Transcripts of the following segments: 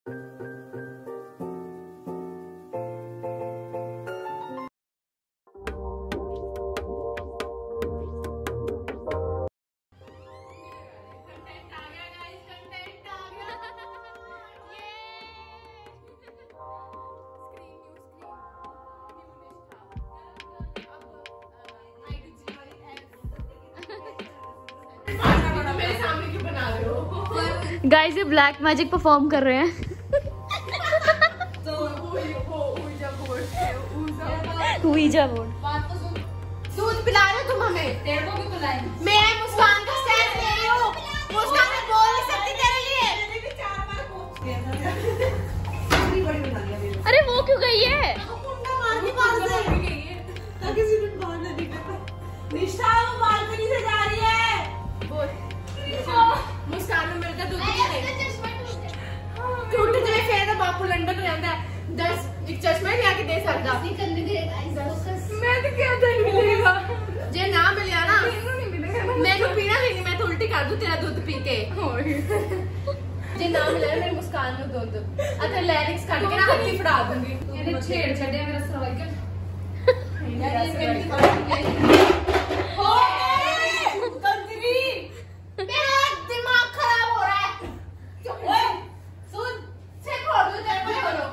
Guys ये black magic perform कर रहे हैं। ऊइजा बोर्ड। दूध पिला रहे हो तुम हमें? तेरे को भी पिलाएं। मैं मुस्कान का स्टैंड ले रही हूँ। मुस्कान मैं बोल नहीं सकती तेरे लिए। अरे वो क्यों गई है? निष्ठा वो बालकनी से जा रही है। मुस्कान में मेरे दूध टूट जाए फिर बापू लंदन रहता है 10 एक चश्मा नहीं आके दे सकता। मैं तो क्या दे मिलेगा जे ना मिले ना मैं तो पीना नहीं, मैं तो उल्टी कर दूं तेरा दूध पी के। जे ना मिले मेरी मुस्कान नु दूध अगर लैरिक्स काट के ना हाथी फड़ा दूंगी। मैंने छेड़ छड़े मेरा सर्वाइकल दिमाग खराब हो रहा है। सुन से खोल दो तेरे को करो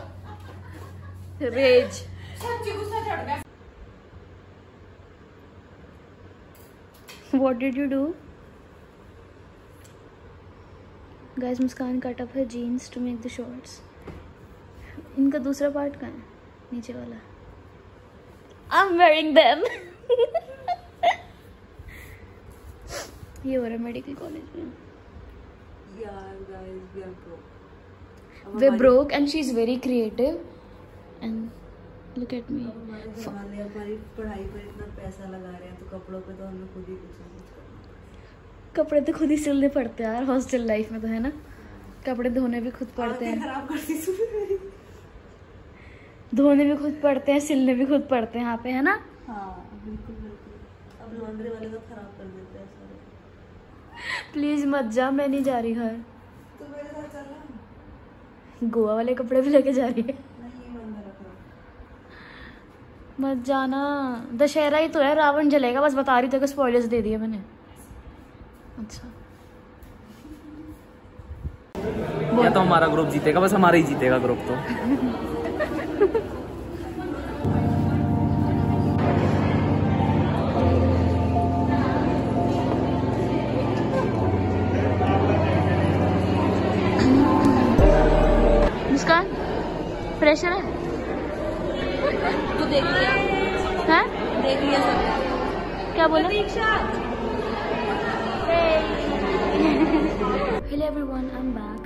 रेज। सच्ची गुस्सा चढ़ गया। What did you do? Guys, Muskan cut up her jeans to make the shorts. इनका दूसरा पार्ट कहाँ है? नीचे वाला। I'm wearing them. ये हो रहा है मेडिकल कॉलेज में। यार guys, we are broke. We're broke and she's very creative. And look at me. हमारी पढ़ाई पर इतना पैसा लगा रहे हैं तो कपड़ों पे तो हमें खुद ही कुछ करना। कपड़े तो खुद ही सिलने पड़ते हैं यार हॉस्टल लाइफ में तो, है ना? कपड़े धोने भी खुद पड़ते हैं। खराब करती मेरी। धोने भी खुद पड़ते हैं, सिलने भी खुद पड़ते हैं यहाँ पे, है ना? हाँ बिल्कुल बिल्कुल। अब लॉन्ड्री वाले तो खराब कर देते हैं सारे। प्लीज मत जा, मैं नहीं जा रही घर। तो मेरे साथ चलना। गोवा वाले कपड़े भी लेके जा रही है। नहीं मन रख रहा। मत जाना, दशहरा ही तो है, रावण जलेगा। बस बता रही थी, स्पॉयलर्स दे दिए मैंने। अच्छा या तो हमारा ग्रुप जीतेगा, बस हमारा ही जीतेगा ग्रुप तो। मुस्कान प्रेशर है? तू देख लिया? हैं? देख लिया सब? क्या बोला? Hello everyone, I'm back.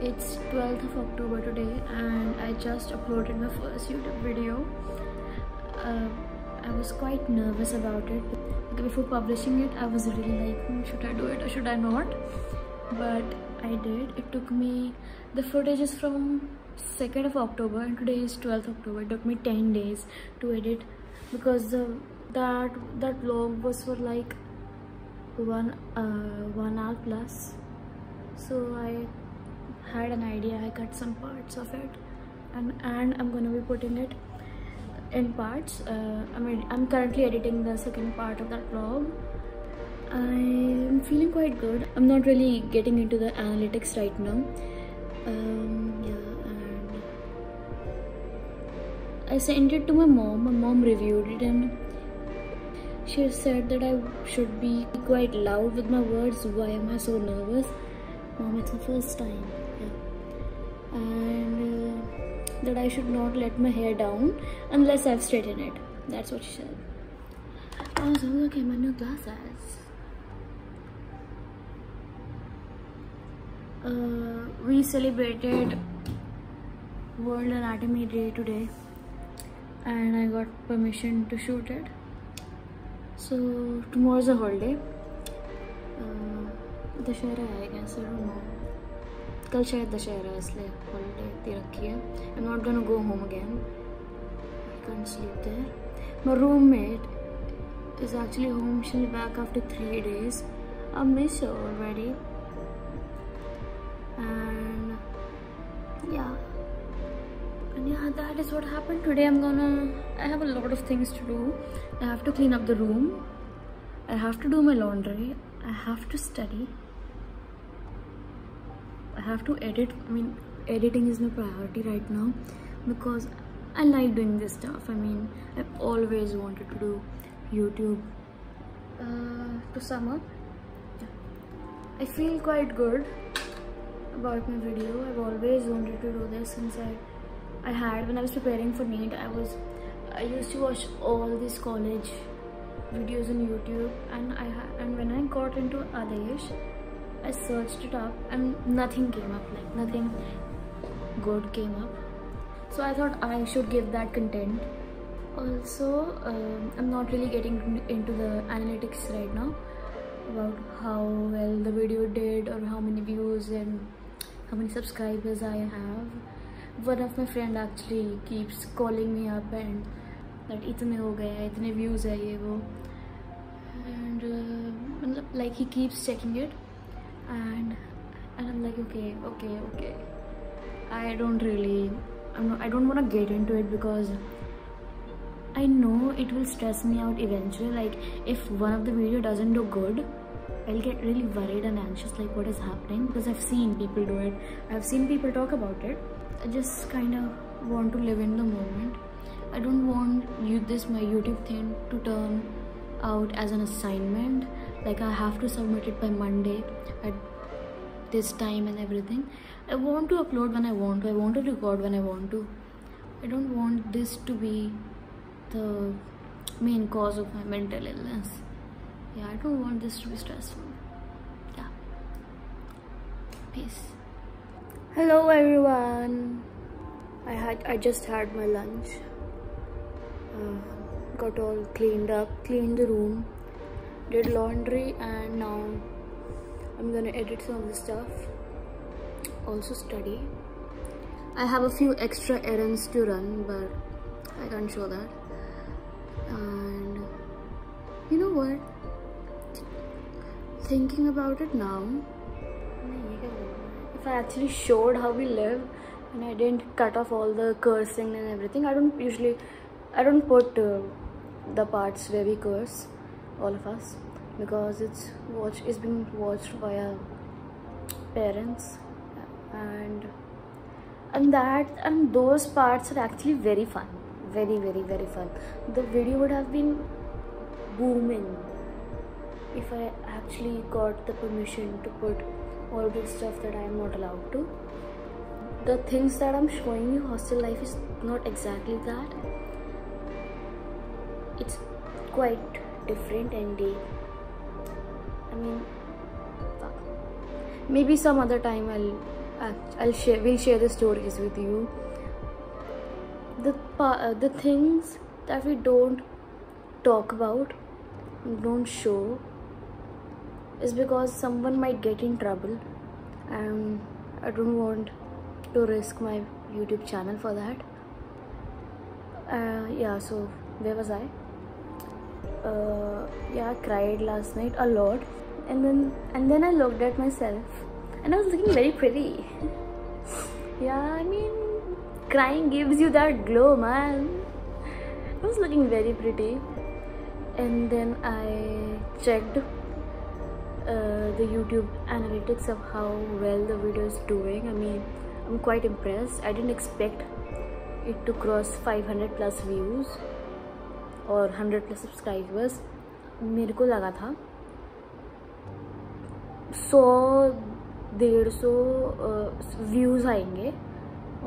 It's 12th of October today and I just uploaded my first YouTube video. I was quite nervous about it. Before publishing it, I was really like, should I do it or should I not? But I did. It took me, the footage is from 2nd of October and today is 12th October. It took me 10 days to edit because that vlog was for like 1 hour plus. So I had an idea, I cut some parts of it and I'm gonna be putting it in parts. I'm currently editing the second part of that vlog. I'm feeling quite good. I'm not really getting into the analytics right now. Yeah, and I sent it to my mom. My mom reviewed it and she said that I should be quite loud with my words. Why am I so nervous? Mom, it's the first time. Yeah. And that I should not let my hair down unless I've straightened it. That's what she said. Oh, so look at my new glasses. We celebrated World Anatomy Day today and I got permission to shoot it. So tomorrow's a holiday. Dussehra है, I guess, I don't know. कल शायद दशहरा है इसलिए holiday दे रखी है. I'm not gonna go home again. I can't sleep there. My roommate is actually home. She'll be back after 3 days. I miss her already. And yeah. And yeah, that is what happened today. I have a lot of things to do. I have to clean up the room. I have to do my laundry. I have to study. I have to edit. I mean, editing is my priority right now because I like doing this stuff. I mean, I've always wanted to do YouTube. To sum up, I feel quite good about my video. I've always wanted to do this since when I was preparing for NEET. I used to watch all these college videos on YouTube, and when I got into Adesh, I searched it up and nothing came up, like nothing good came up. So I thought I should give that content. Also, I'm not really getting into the analytics right now about how well the video did or how many views and how many subscribers I have. One of my friend actually keeps calling me up and that itne ho gaya, itne views hai ye wo, and like he keeps checking it, and I'm like okay. I don't want to get into it because I know it will stress me out eventually. Like if one of the video doesn't do good, I'll get really worried and anxious, like what is happening, because I've seen people do it, I've seen people talk about it. I just kind of want to live in the moment. I don't want my YouTube thing to turn out as an assignment, like I have to submit it by Monday at this time and everything. I want to upload when I want to. I want to record when I want to. I don't want this to be the main cause of my mental illness. Yeah, I don't want this to be stressful. Yeah. Peace. Hello everyone. I just had my lunch. Got all cleaned up, cleaned the room, did laundry, and now I'm gonna edit some of the stuff. Also study. I have a few extra errands to run, but I can't show that. And you know what? Thinking about it now, if I actually showed how we live and I didn't cut off all the cursing and everything, I don't put the parts where we curse, all of us, because it's being watched via parents, and those parts are actually very fun, very fun. The video would have been booming if I actually got the permission to put all this stuff that I am not allowed to. The things that I'm showing you, hostel life is not exactly that. It's quite different and deep. I mean, fuck. Maybe some other time we'll share the stories with you. The things that we don't talk about, don't show, is because someone might get in trouble, and I don't want to risk my YouTube channel for that. Yeah, so where was I? Yeah, I cried last night a lot, and then I looked at myself and I was looking very pretty. Yeah, I mean, crying gives you that glow, man. I was looking very pretty, and then I checked the YouTube analytics of how well the video is doing. I mean, I'm quite impressed. I didn't expect it to cross 500 plus views और 100 plus subscribers. मेरे को लगा था 100-150 views आएंगे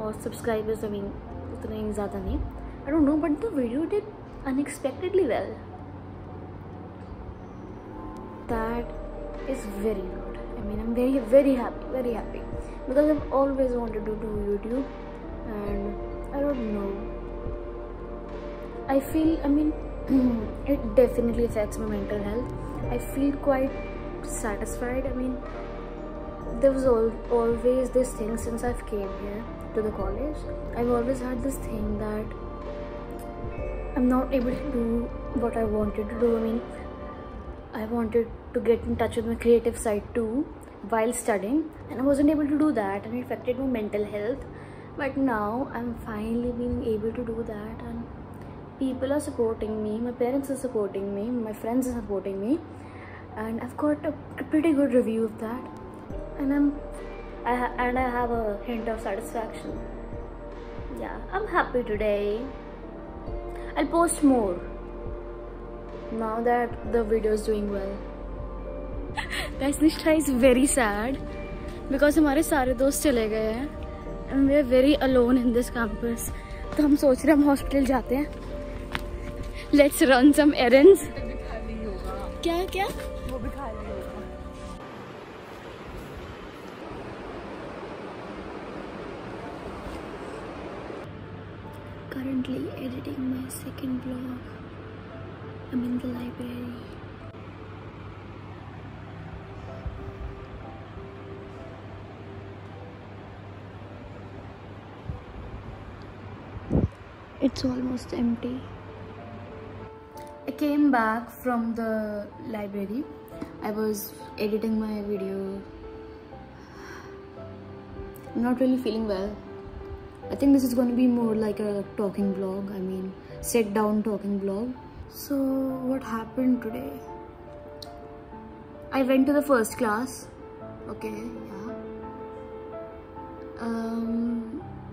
और subscribers, I mean, उतने ज़्यादा नहीं. I don't know, but the video did unexpectedly well. That is very good. I mean, I'm very happy because I've always wanted to do YouTube, and I don't know, I feel, I mean, it definitely affects my mental health. I feel quite satisfied. I mean, there was always this thing since I've came here to the college. I've always had this thing that I'm not able to do what I wanted to do. I mean, I wanted to get in touch with my creative side too while studying, and I wasn't able to do that, and it affected my mental health. But now I'm finally being able to do that, and people are supporting me, my parents are supporting me, my friends are supporting me, and I've got a pretty good review of that, and I have a hint of satisfaction. Yeah, I'm happy today. I'll post more now that the video is doing well. Guys, Nishtha is very sad because हमारे सारे दोस्त चले गए हैं and we are very alone in this campus. तो हम सोच रहे हैं हम हॉस्पिटल जाते हैं. Let's run some errands. क्या क्या? वो भी खाली होगा. Currently editing my second vlog. I'm in the library. It's almost empty. I came back from the library. I was editing my video. I'm not really feeling well. I think this is going to be more like a talking vlog. I mean, sit down talking vlog. So what happened today? I went to the first class. Okay, yeah.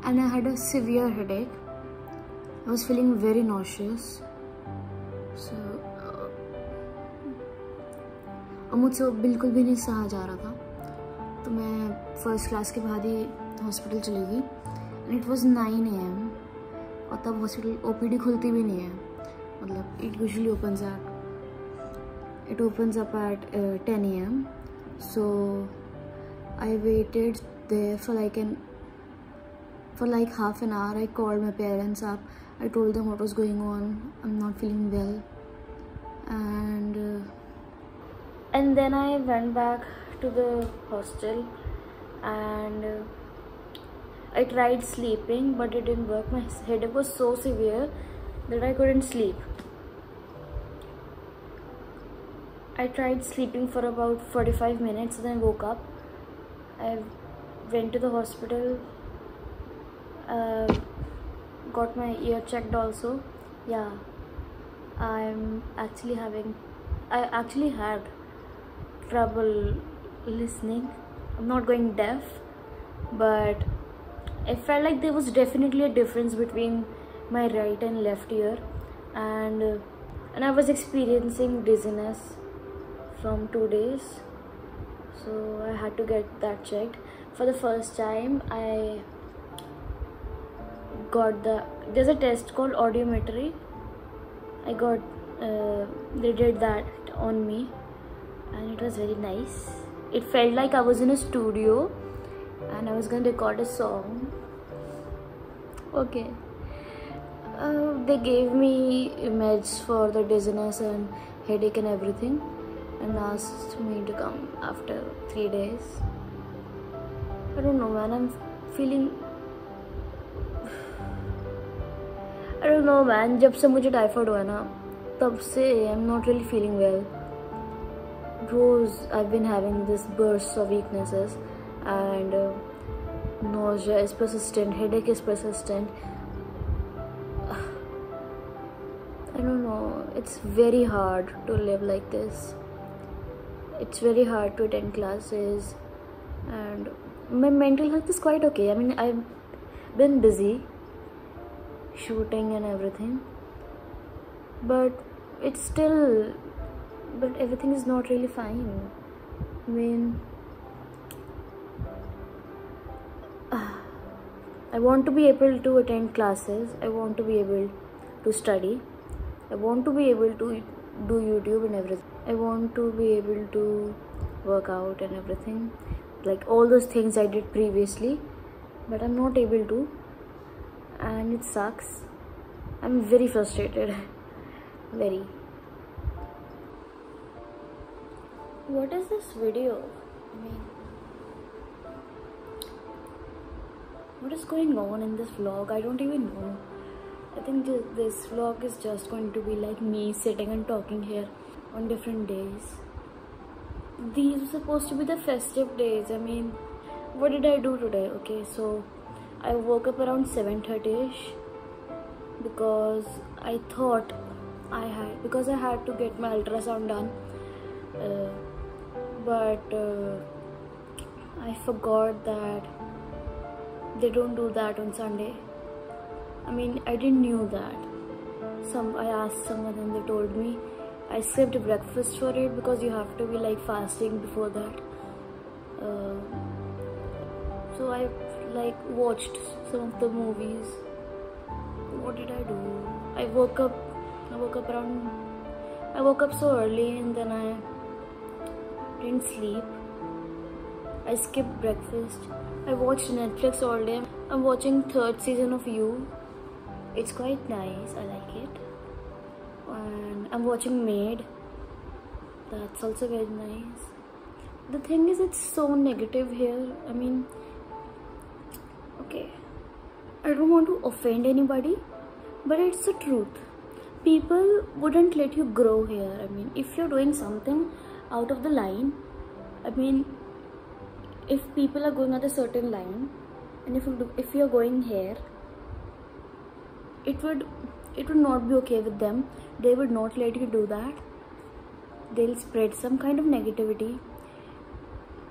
And I had a severe headache. I was feeling very nauseous. So मुझसे बिल्कुल भी नहीं सहा जा रहा था, तो मैं फर्स्ट क्लास के बाद ही हॉस्पिटल चली गई. एंड इट वॉज 9 AM और तब हॉस्पिटल OPD खुलती भी नहीं है. मतलब it usually opens up at 10 AM. So I waited there for like half an hour. I called my parents up. I told them what was going on. I'm not feeling well, and then I went back to the hostel, and I tried sleeping, but it didn't work. My headache was so severe that I couldn't sleep. I tried sleeping for about 45 minutes, then woke up. I went to the hospital, got my ear checked also. Yeah, I actually had trouble listening. I'm not going deaf, but I felt like there was definitely a difference between my right and left ear, and I was experiencing dizziness from 2 days, so I had to get that checked. For the first time, I got there's a test called audiometry. They did that on me, and it was very nice. It felt like I was in a studio and I was gonna record a song. Okay. They gave me meds for the dizziness and headache and everything, and asked me to come after 3 days. I don't know, man. I don't know, man. जब से मुझे typhoid हुआ ना, तब से I'm not really feeling well. Rose, I've been having this bursts of weaknesses, and nausea is persistent, headache is persistent. I don't know, it's very hard to live like this. It's very hard to attend classes, and my mental health is quite okay. I mean, I've been busy shooting and everything, but everything is not really fine. I mean, I want to be able to attend classes, I want to be able to study, I want to be able to do YouTube and everything, I want to be able to work out and everything, like all those things I did previously, but I'm not able to, and it sucks. I'm very frustrated. Very. What is this video? I mean, what is going on in this vlog? I don't even know. I think this vlog is just going to be like me sitting and talking here on different days. These were supposed to be the festive days. I mean, what did I do today? Okay, so I woke up around 7:30ish because I thought because I had to get my ultrasound done, but I forgot that they don't do that on Sunday. I mean, I didn't knew that. I asked someone and they told me. I skipped breakfast for it because you have to be like fasting before that. So I like watched some of the movies. What did I do? I woke up so early and then I didn't sleep. I skipped breakfast. I watched Netflix all day. I'm watching 3rd season of You. It's quite nice. I like it. And I'm watching Maid. That's also very nice. The thing is, it's so negative here. I mean, okay, I don't want to offend anybody, but it's the truth. People wouldn't let you grow here. I mean, if you're doing something out of the line, I mean, if people are going at a certain line, and if you're going here, it would not be okay with them. They would not let you do that. They'll spread some kind of negativity.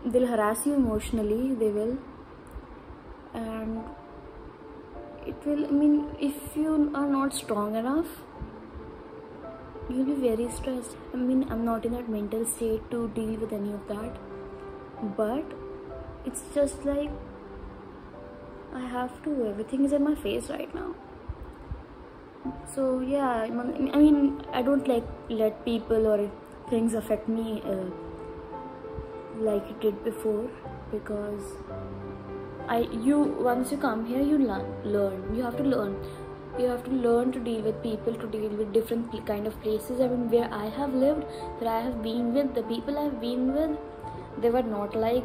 They'll harass you emotionally. They will. And it will, I mean, if you are not strong enough, you'll be very stressed. I mean, I'm not in that mental state to deal with any of that. But it's just like, I have to. Everything is in my face right now. So yeah, I mean, I don't like let people or things affect me like it did before, because once you come here, you learn. You have to learn. You have to learn to deal with people, to deal with different kind of places. I mean, where I have lived, where I have been with, the people I have been with, they were not like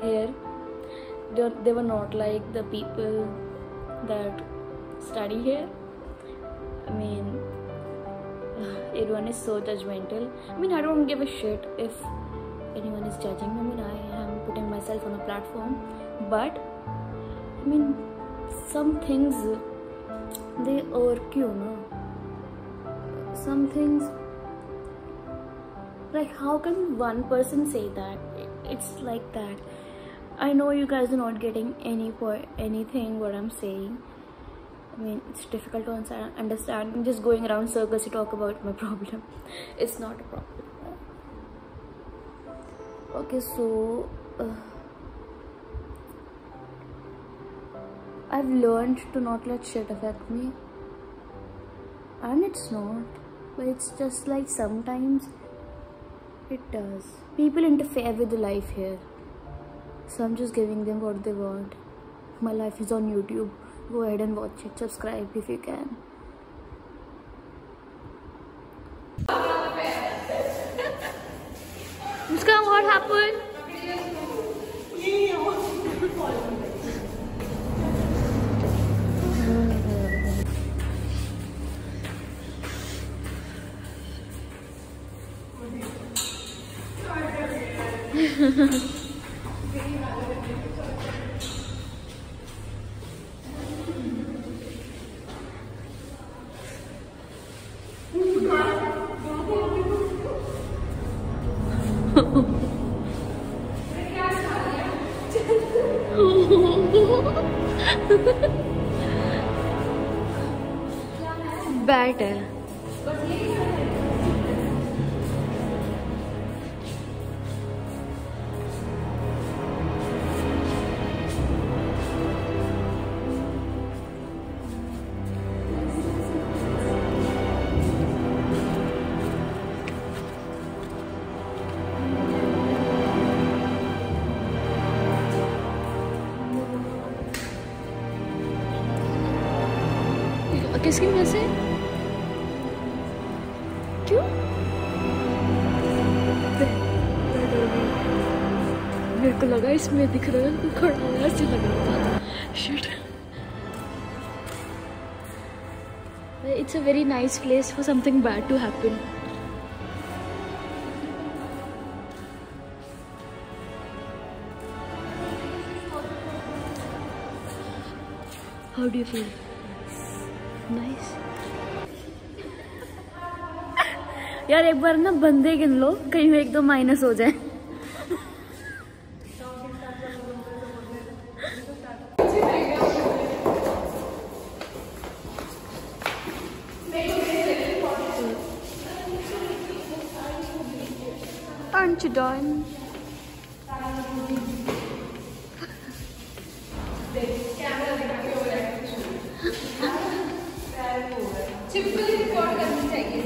here. They were not like the people that study here. I mean, everyone is so judgmental. I mean, I don't give a shit if anyone is judging. I mean, I am putting myself on a platform, but I mean, some things, they irk you, no? Some things, like, how can one person say that? It's like that. I know you guys are not getting anything what I'm saying. I mean, it's difficult to understand. I'm just going around circles to talk about my problem. It's not a problem. Okay, so I've learned to not let shit affect me. And it's not. But it's just like sometimes it does. People interfere with the life here. So I'm just giving them what they want. My life is on YouTube. Go ahead and watch it. Subscribe if you can. Muskan, what happened? Bat है। किसकी वजह से? क्यों? मेरे को लगा इसमें दिख रहा है खड़ा हुआ, ऐसे लग रहा था। Shit. It's a very nice place for something bad to happen. How do you feel? Nice. यार एक बार ना बंदे गिन लो, कहीं में 1-2 माइनस हो जाए। Aren't you done? Simply record करनी चाहिए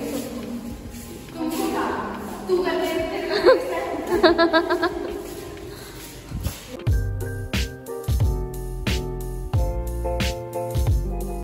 तुमको। तू करते